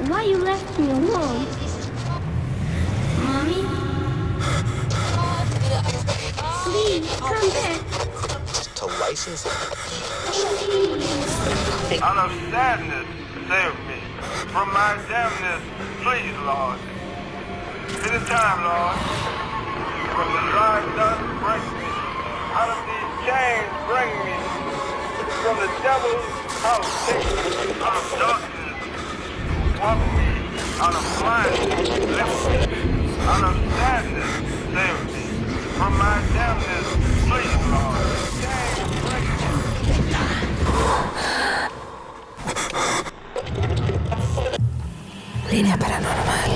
Why you left me alone? Mommy? Please, come back. To license it. Out of sadness, save me. From my damnness, please, Lord. It is time, Lord. From the dry dust, break me. Out of these chains, bring me. From the devil's house, take me. Out of darkness, walk me. Out of blindness, lift me. Out of sadness, save me. From my damnness, please, Lord. Chains, break me. Línea paranormal.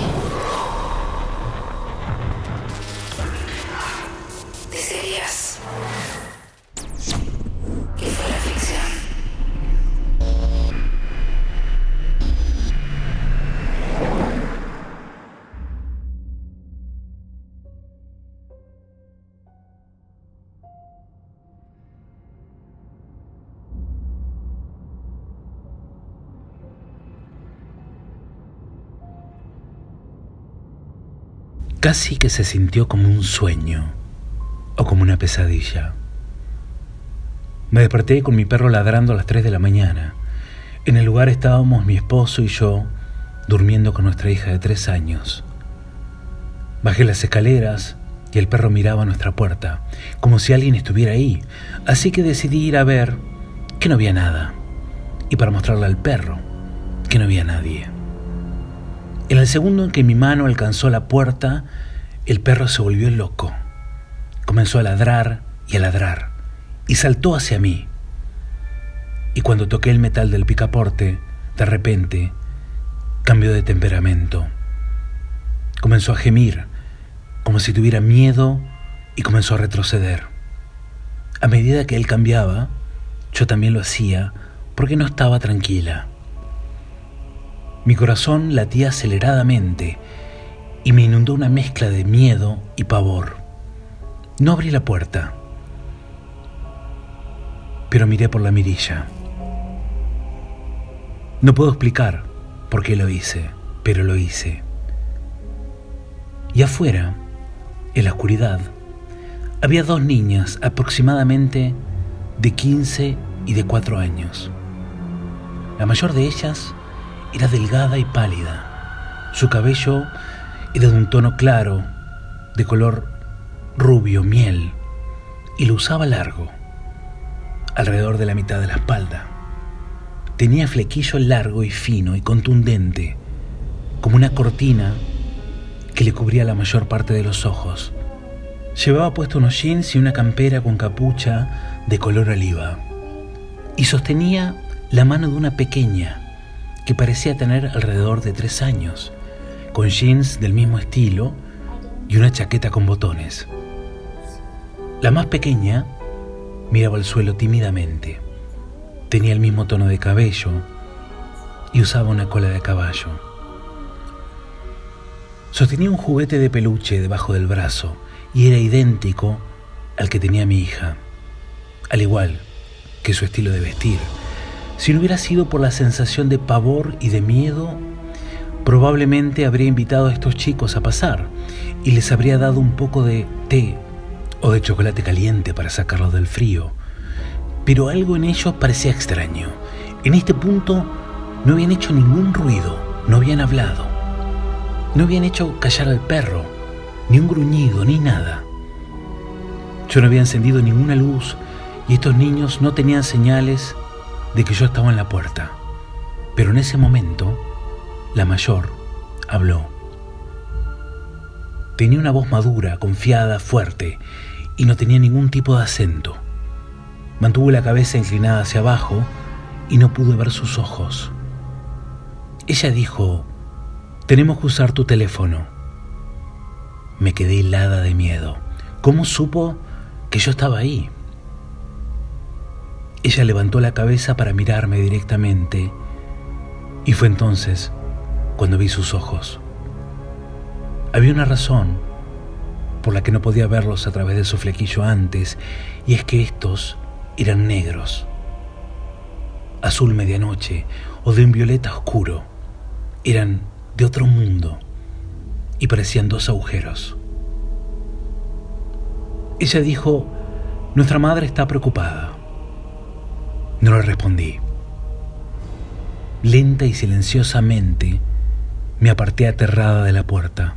Desearías que fuera ficción. Casi que se sintió como un sueño o como una pesadilla. Me desperté con mi perro ladrando a las 3 de la mañana. En el lugar estábamos mi esposo y yo durmiendo con nuestra hija de 3 años. Bajé las escaleras y el perro miraba a nuestra puerta, como si alguien estuviera ahí, así que decidí ir a ver que no había nada, y para mostrarle al perro que no había nadie. En el segundo en que mi mano alcanzó la puerta, el perro se volvió loco. Comenzó a ladrar, y saltó hacia mí. Y cuando toqué el metal del picaporte, de repente, cambió de temperamento. Comenzó a gemir, como si tuviera miedo, y comenzó a retroceder. A medida que él cambiaba, yo también lo hacía, porque no estaba tranquila. Mi corazón latía aceleradamente y me inundó una mezcla de miedo y pavor. No abrí la puerta, pero miré por la mirilla. No puedo explicar por qué lo hice, pero lo hice. Y afuera, en la oscuridad, había 2 niñas aproximadamente de 15 y de 4 años. La mayor de ellas era delgada y pálida. Su cabello era de un tono claro, de color rubio miel, y lo usaba largo, alrededor de la mitad de la espalda. Tenía flequillo largo y fino y contundente, como una cortina que le cubría la mayor parte de los ojos. Llevaba puesto unos jeans y una campera con capucha de color oliva, y sostenía la mano de una pequeña que parecía tener alrededor de 3 años, con jeans del mismo estilo y una chaqueta con botones. La más pequeña miraba al suelo tímidamente. Tenía el mismo tono de cabello y usaba una cola de caballo. Sostenía un juguete de peluche debajo del brazo y era idéntico al que tenía mi hija, al igual que su estilo de vestir. Si no hubiera sido por la sensación de pavor y de miedo, probablemente habría invitado a estos chicos a pasar y les habría dado un poco de té o de chocolate caliente para sacarlos del frío. Pero algo en ellos parecía extraño. En este punto no habían hecho ningún ruido, no habían hablado, no habían hecho callar al perro, ni un gruñido, ni nada. Yo no había encendido ninguna luz y estos niños no tenían señales de que yo estaba en la puerta. Pero en ese momento, la mayor habló. Tenía una voz madura, confiada, fuerte, y no tenía ningún tipo de acento. Mantuvo la cabeza inclinada hacia abajo y no pude ver sus ojos. Ella dijo: «Tenemos que usar tu teléfono». Me quedé helada de miedo. ¿Cómo supo que yo estaba ahí? Ella levantó la cabeza para mirarme directamente y fue entonces cuando vi sus ojos. Había una razón por la que no podía verlos a través de su flequillo antes, y es que estos eran negros, azul medianoche o de un violeta oscuro. Eran de otro mundo y parecían dos agujeros. Ella dijo: nuestra madre está preocupada. No le respondí. Lenta y silenciosamente me aparté aterrada de la puerta.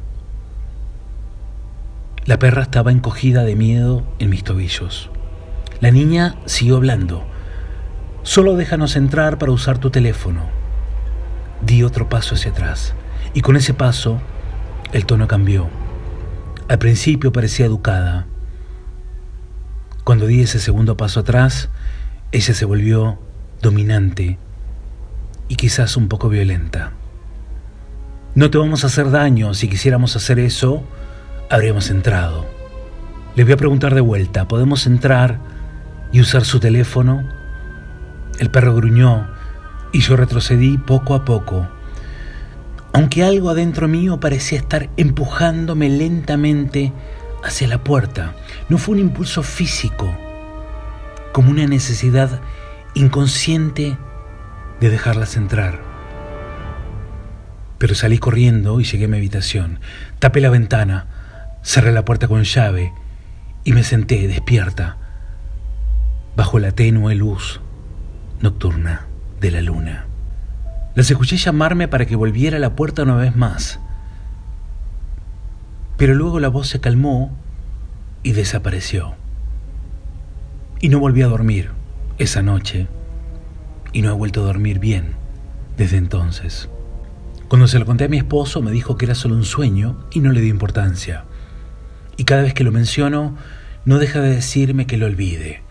La perra estaba encogida de miedo en mis tobillos. La niña siguió hablando: solo déjanos entrar para usar tu teléfono. Di otro paso hacia atrás, y con ese paso el tono cambió. Al principio parecía educada. Cuando di ese segundo paso atrás, ella se volvió dominante y quizás un poco violenta. No te vamos a hacer daño. Si quisiéramos hacer eso, habríamos entrado. Le voy a preguntar de vuelta: ¿podemos entrar y usar su teléfono? El perro gruñó y yo retrocedí poco a poco, aunque algo adentro mío parecía estar empujándome lentamente hacia la puerta. No fue un impulso físico, como una necesidad inconsciente de dejarlas entrar. Pero salí corriendo y llegué a mi habitación. Tapé la ventana, cerré la puerta con llave y me senté despierta bajo la tenue luz nocturna de la luna. Las escuché llamarme para que volviera a la puerta una vez más, pero luego la voz se calmó y desapareció. Y no volví a dormir esa noche, y no he vuelto a dormir bien desde entonces. Cuando se lo conté a mi esposo, me dijo que era solo un sueño y no le di importancia. Y cada vez que lo menciono, no deja de decirme que lo olvide.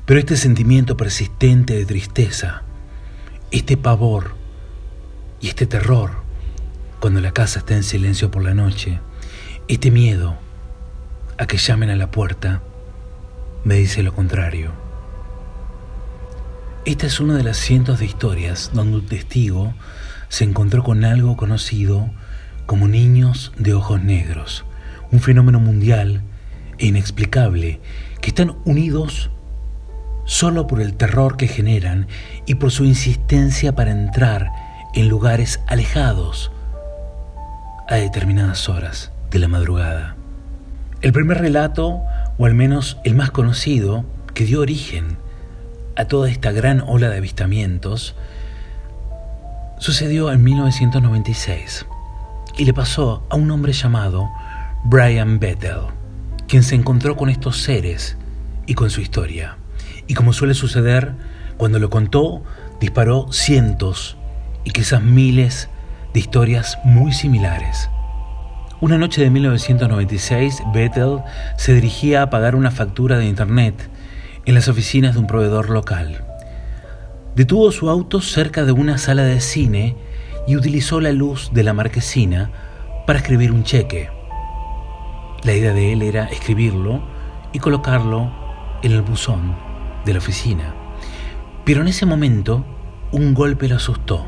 Pero este sentimiento persistente de tristeza, este pavor y este terror cuando la casa está en silencio por la noche, este miedo a que llamen a la puerta, me dice lo contrario. Esta es una de las cientos de historias donde un testigo se encontró con algo conocido como niños de ojos negros, un fenómeno mundial e inexplicable que están unidos solo por el terror que generan y por su insistencia para entrar en lugares alejados a determinadas horas de la madrugada. El primer relato, o al menos el más conocido, que dio origen a toda esta gran ola de avistamientos, sucedió en 1996 y le pasó a un hombre llamado Brian Bethel, quien se encontró con estos seres y con su historia. Y como suele suceder, cuando lo contó, disparó cientos y quizás miles de historias muy similares. Una noche de 1996, Bethel se dirigía a pagar una factura de internet en las oficinas de un proveedor local. Detuvo su auto cerca de una sala de cine y utilizó la luz de la marquesina para escribir un cheque. La idea de él era escribirlo y colocarlo en el buzón de la oficina. Pero en ese momento, un golpe lo asustó.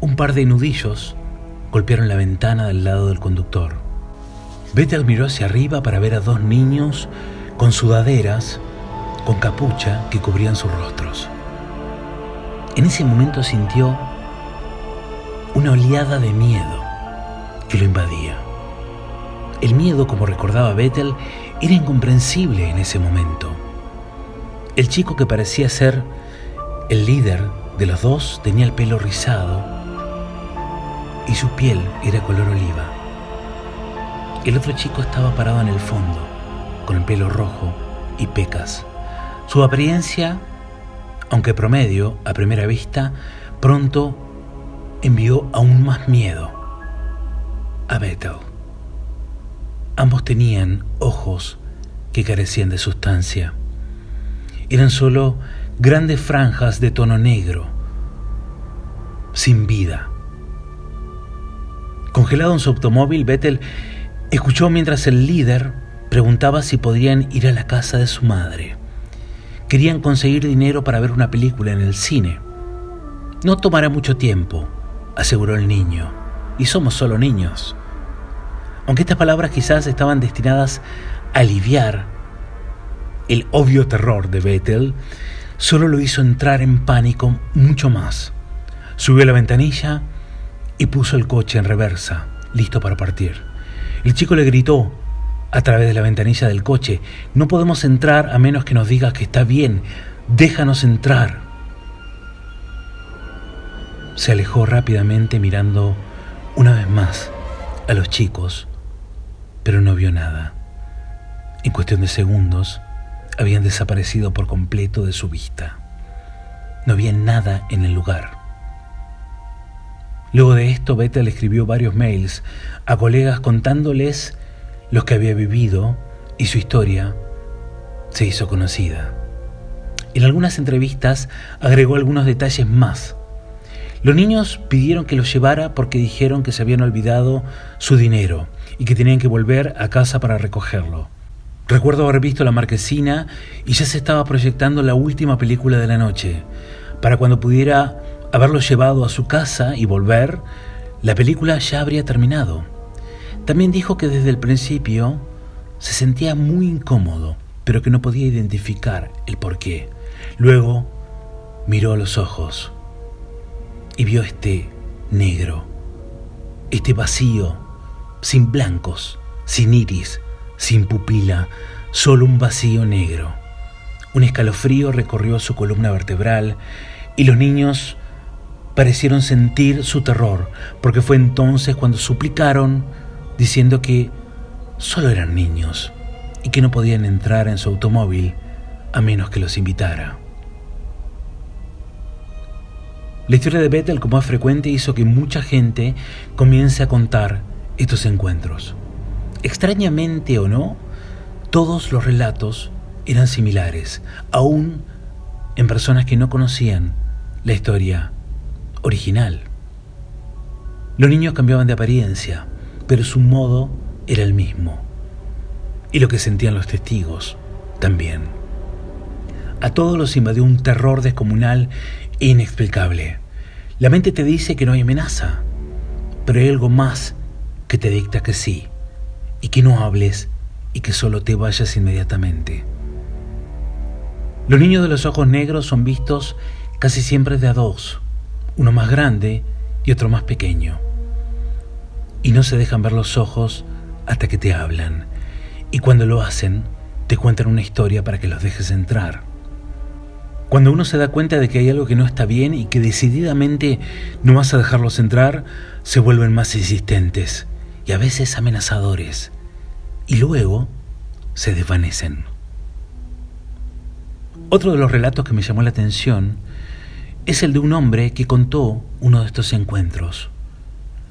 Un par de nudillos golpearon la ventana del lado del conductor. Bethel miró hacia arriba para ver a dos niños con sudaderas, con capucha que cubrían sus rostros. En ese momento sintió una oleada de miedo que lo invadía. El miedo, como recordaba Bethel, era incomprensible en ese momento. El chico que parecía ser el líder de los dos tenía el pelo rizado y su piel era color oliva. El otro chico estaba parado en el fondo, con el pelo rojo y pecas. Su apariencia, aunque promedio a primera vista, pronto envió aún más miedo a Bethel. Ambos tenían ojos que carecían de sustancia. Eran solo grandes franjas de tono negro, sin vida. Congelado en su automóvil, Bethel escuchó mientras el líder preguntaba si podrían ir a la casa de su madre. Querían conseguir dinero para ver una película en el cine. No tomará mucho tiempo, aseguró el niño. Y somos solo niños, Aunque estas palabras quizás estaban destinadas a aliviar el obvio terror de Bethel, solo lo hizo entrar en pánico mucho más. Subió a la ventanilla y puso el coche en reversa, listo para partir. El chico le gritó a través de la ventanilla del coche: no podemos entrar a menos que nos digas que está bien, déjanos entrar. Se alejó rápidamente mirando una vez más a los chicos, pero no vio nada. En cuestión de segundos, habían desaparecido por completo de su vista. No había nada en el lugar. Luego de esto, Bethel escribió varios mails a colegas contándoles lo que había vivido, y su historia se hizo conocida. En algunas entrevistas agregó algunos detalles más. Los niños pidieron que los llevara porque dijeron que se habían olvidado su dinero y que tenían que volver a casa para recogerlo. Recuerdo haber visto la marquesina y ya se estaba proyectando la última película de la noche. Para cuando pudiera haberlos llevado a su casa y volver, la película ya habría terminado. También dijo que desde el principio se sentía muy incómodo, pero que no podía identificar el porqué. Luego miró a los ojos y vio este negro, este vacío, sin blancos, sin iris, sin pupila, solo un vacío negro. Un escalofrío recorrió su columna vertebral y los niños parecieron sentir su terror, porque fue entonces cuando suplicaron, diciendo que solo eran niños y que no podían entrar en su automóvil a menos que los invitara. La historia de Bethel, como es frecuente, hizo que mucha gente comience a contar estos encuentros. Extrañamente o no, todos los relatos eran similares, aún en personas que no conocían la historia original. Los niños cambiaban de apariencia, pero su modo era el mismo. Y lo que sentían los testigos también. A todos los invadió un terror descomunal e inexplicable. La mente te dice que no hay amenaza, pero hay algo más que te dicta que sí, y que no hables y que solo te vayas inmediatamente. Los niños de los ojos negros son vistos casi siempre de a dos, uno más grande y otro más pequeño. Y no se dejan ver los ojos hasta que te hablan, y cuando lo hacen, te cuentan una historia para que los dejes entrar. Cuando uno se da cuenta de que hay algo que no está bien y que decididamente no vas a dejarlos entrar, se vuelven más insistentes y a veces amenazadores, y luego se desvanecen. Otro de los relatos que me llamó la atención es el de un hombre que contó uno de estos encuentros.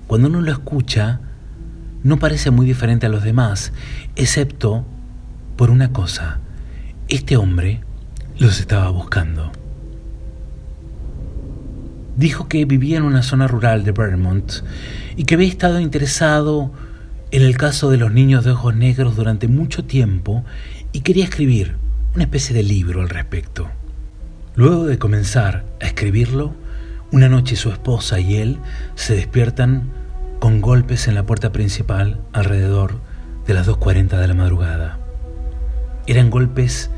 Cuando uno lo escucha, no parece muy diferente a los demás, excepto por una cosa: este hombre los estaba buscando. Dijo que vivía en una zona rural de Vermont y que había estado interesado en el caso de los niños de ojos negros durante mucho tiempo y quería escribir una especie de libro al respecto. Luego de comenzar a escribirlo, una noche su esposa y él se despiertan con golpes en la puerta principal alrededor de las 2:40 de la madrugada. Eran golpes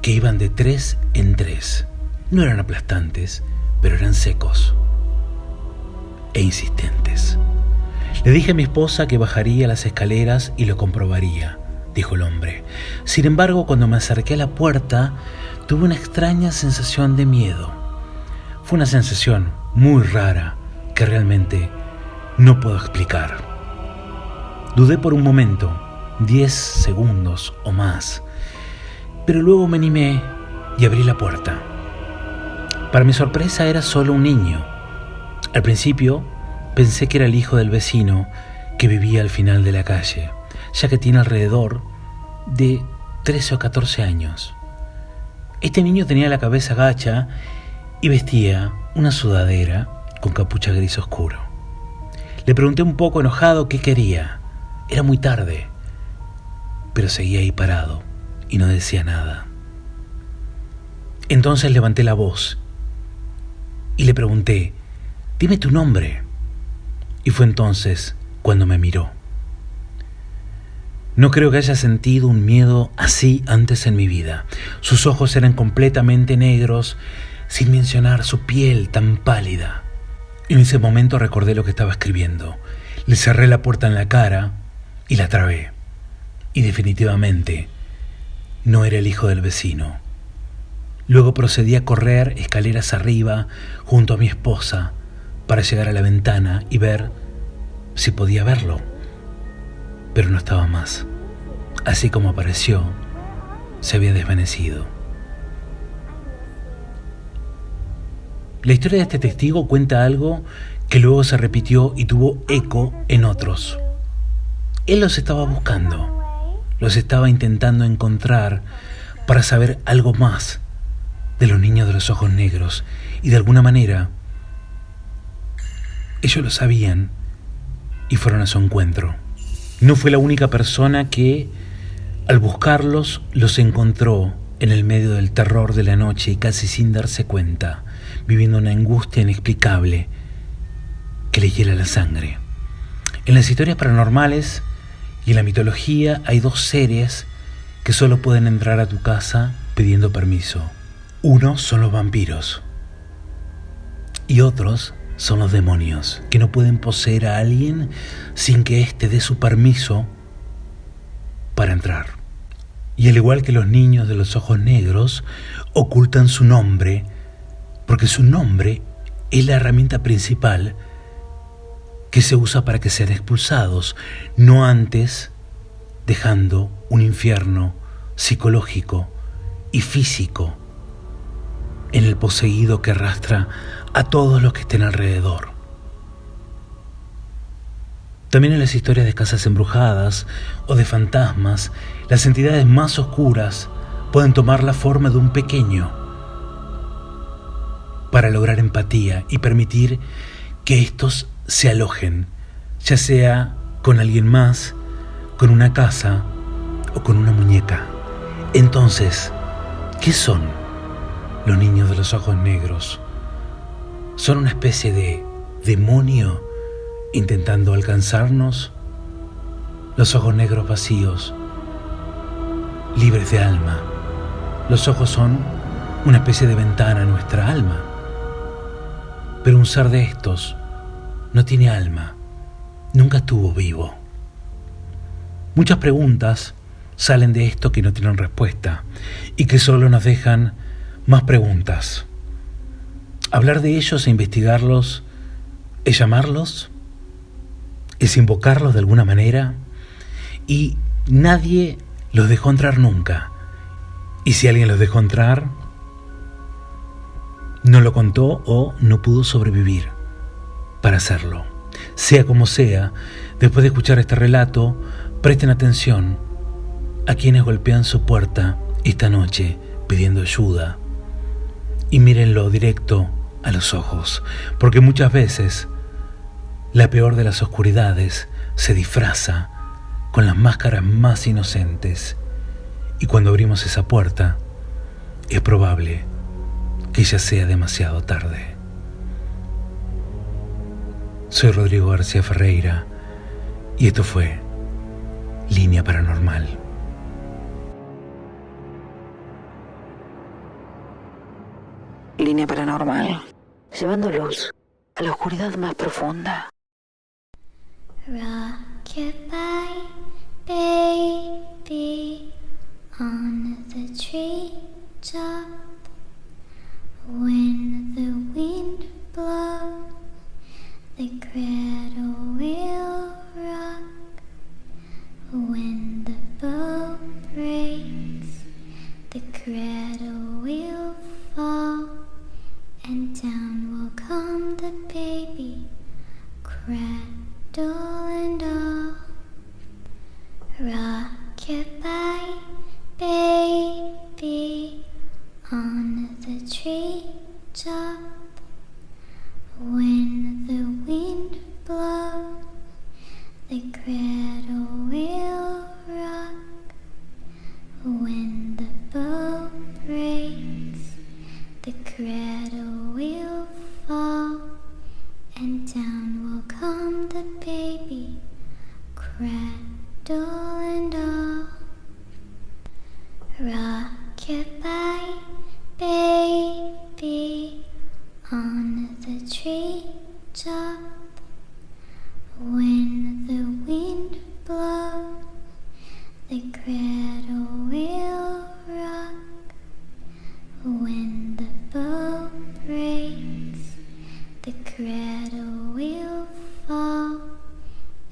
que iban de 3 en 3. No eran aplastantes, pero eran secos e insistentes. Le dije a mi esposa que bajaría las escaleras y lo comprobaría, dijo el hombre. Sin embargo, cuando me acerqué a la puerta, tuve una extraña sensación de miedo. Fue una sensación muy rara que realmente no puedo explicar. Dudé por un momento, 10 segundos o más, pero luego me animé y abrí la puerta. Para mi sorpresa era solo un niño. Al principio pensé que era el hijo del vecino que vivía al final de la calle, ya que tiene alrededor de 13 o 14 años. Este niño tenía la cabeza gacha y vestía una sudadera con capucha gris oscuro. Le pregunté un poco enojado qué quería. Era muy tarde, pero seguía ahí parado y no decía nada. Entonces levanté la voz y le pregunté: «Dime tu nombre». Y fue entonces cuando me miró. No creo que haya sentido un miedo así antes en mi vida. Sus ojos eran completamente negros, sin mencionar su piel tan pálida. En ese momento recordé lo que estaba escribiendo. Le cerré la puerta en la cara y la trabé. Y definitivamente no era el hijo del vecino. Luego procedí a correr escaleras arriba junto a mi esposa para llegar a la ventana y ver si podía verlo. Pero no estaba más. Así como apareció, se había desvanecido. La historia de este testigo cuenta algo que luego se repitió y tuvo eco en otros. Él los estaba buscando, los estaba intentando encontrar para saber algo más de los niños de los ojos negros, y de alguna manera ellos lo sabían y fueron a su encuentro. No fue la única persona que, al buscarlos, los encontró en el medio del terror de la noche y casi sin darse cuenta, viviendo una angustia inexplicable que le hiela la sangre. En las historias paranormales y en la mitología hay dos seres que solo pueden entrar a tu casa pidiendo permiso. Unos son los vampiros y otros son los demonios, que no pueden poseer a alguien sin que éste dé su permiso para entrar. Y al igual que los niños de los ojos negros, ocultan su nombre, porque su nombre es la herramienta principal que se usa para que sean expulsados, no antes dejando un infierno psicológico y físico en el poseído que arrastra a todos los que estén alrededor. También en las historias de casas embrujadas o de fantasmas, las entidades más oscuras pueden tomar la forma de un pequeño para lograr empatía y permitir que estos se alojen, ya sea con alguien más, con una casa o con una muñeca. Entonces, ¿qué son los niños de los ojos negros? ¿Son una especie de demonio intentando alcanzarnos? Los ojos negros vacíos, libres de alma. Los ojos son una especie de ventana a nuestra alma. Pero un ser de estos no tiene alma, nunca estuvo vivo. Muchas preguntas salen de esto que no tienen respuesta y que solo nos dejan más preguntas. Hablar de ellos e investigarlos es llamarlos, es invocarlos de alguna manera, y nadie los dejó entrar nunca. Y si alguien los dejó entrar, no lo contó o no pudo sobrevivir para hacerlo. Sea como sea, después de escuchar este relato, presten atención a quienes golpean su puerta esta noche pidiendo ayuda y mírenlo directo a los ojos, porque muchas veces la peor de las oscuridades se disfraza con las máscaras más inocentes, y cuando abrimos esa puerta es probable que ya sea demasiado tarde. Soy Rodrigo García Ferreira y esto fue Línea Paranormal. Línea Paranormal, llevando luz a la oscuridad más profunda. Rockabye, baby, on the treetop. When the wind blows, the cradle will rock. When the bow breaks, the cradle will fall, and down will come the baby, cradle and all. Rockabye, baby, on the treetop. When the wind blows, the cradle will rock. When the bow breaks, the cradle will fall, and down will come the baby, cradle and all. fall,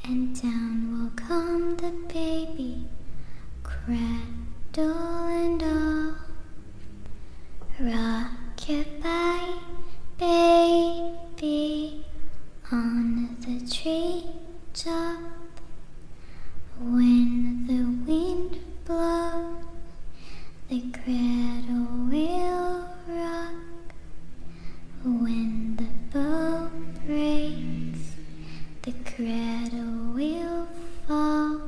and down will come the baby, cradle and all. Rock-a-bye, baby, on the treetop. When the wind blows, the cradle will rock. When the bow breaks, the cradle will fall,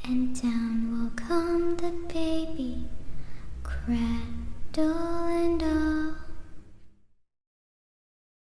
and down will come the baby, cradle and all.